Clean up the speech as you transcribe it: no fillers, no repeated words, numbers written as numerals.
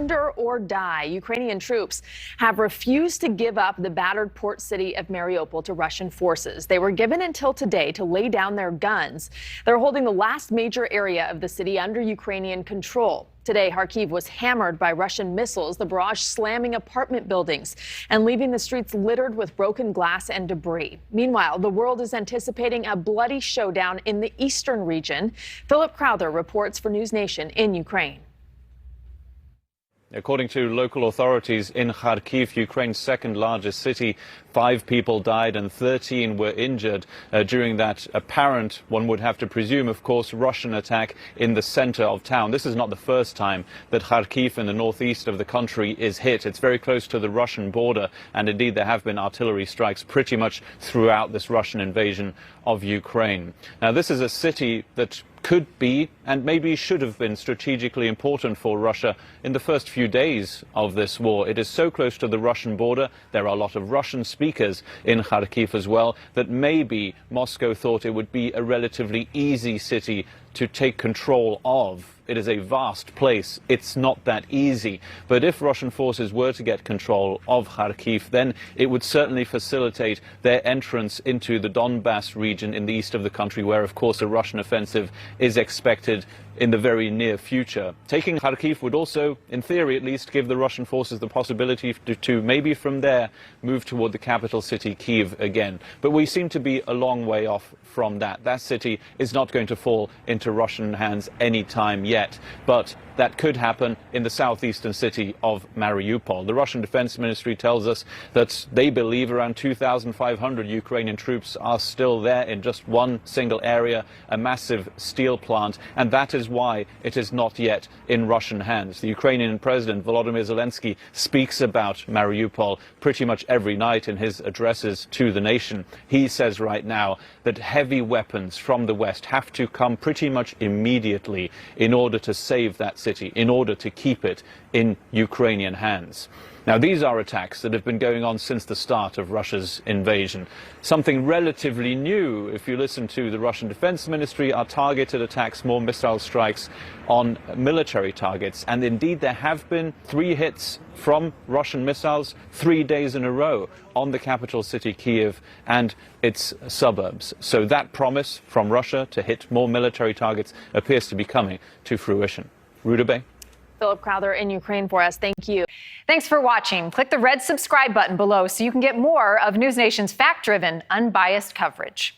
surrender or die. Ukrainian troops have refused to give up the battered port city of Mariupol to Russian forces. They were given until today to lay down their guns. They're holding the last major area of the city under Ukrainian control. Today, Kharkiv was hammered by Russian missiles, the barrage slamming apartment buildings and leaving the streets littered with broken glass and debris. Meanwhile, the world is anticipating a bloody showdown in the eastern region. Philip Crowther reports for NewsNation in Ukraine. According to local authorities in Kharkiv, Ukraine's second largest city, 5 people died and 13 were injured during that apparent, one would have to presume, of course, Russian attack in the center of town. This is not the first time that Kharkiv in the northeast of the country is hit. It's very close to the Russian border, and indeed there have been artillery strikes pretty much throughout this Russian invasion of Ukraine. Now, this is a city that could be and maybe should have been strategically important for Russia in the first few days of this war. It is so close to the Russian border, there are a lot of Russian speakers in Kharkiv as well, that maybe Moscow thought it would be a relatively easy city to take control of. It is a vast place. It's not that easy. But if Russian forces were to get control of Kharkiv, then it would certainly facilitate their entrance into the Donbass region in the east of the country, where, of course, a Russian offensive is expected in the very near future. Taking Kharkiv would also, in theory at least, give the Russian forces the possibility to maybe from there move toward the capital city, Kyiv, again. But we seem to be a long way off from that. That city is not going to fall into Russian hands any time yet. But that could happen in the southeastern city of Mariupol. The Russian Defense Ministry tells us that they believe around 2,500 Ukrainian troops are still there in just one single area, a massive steel plant, and that is why it is not yet in Russian hands. The Ukrainian President Volodymyr Zelensky speaks about Mariupol pretty much every night in his addresses to the nation. He says right now that heavy weapons from the West have to come pretty much immediately in order to save that city, in order to keep it in Ukrainian hands. Now, these are attacks that have been going on since the start of Russia's invasion. Something relatively new, if you listen to the Russian Defense Ministry, are targeted attacks, more missile strikes on military targets. And indeed, there have been 3 hits from Russian missiles 3 days in a row on the capital city, Kyiv, and its suburbs. So that promise from Russia to hit more military targets appears to be coming to fruition. Ruda Bay. Philip Crowther in Ukraine for us. Thank you. Thanks for watching. Click the red subscribe button below so you can get more of NewsNation's fact-driven, unbiased coverage.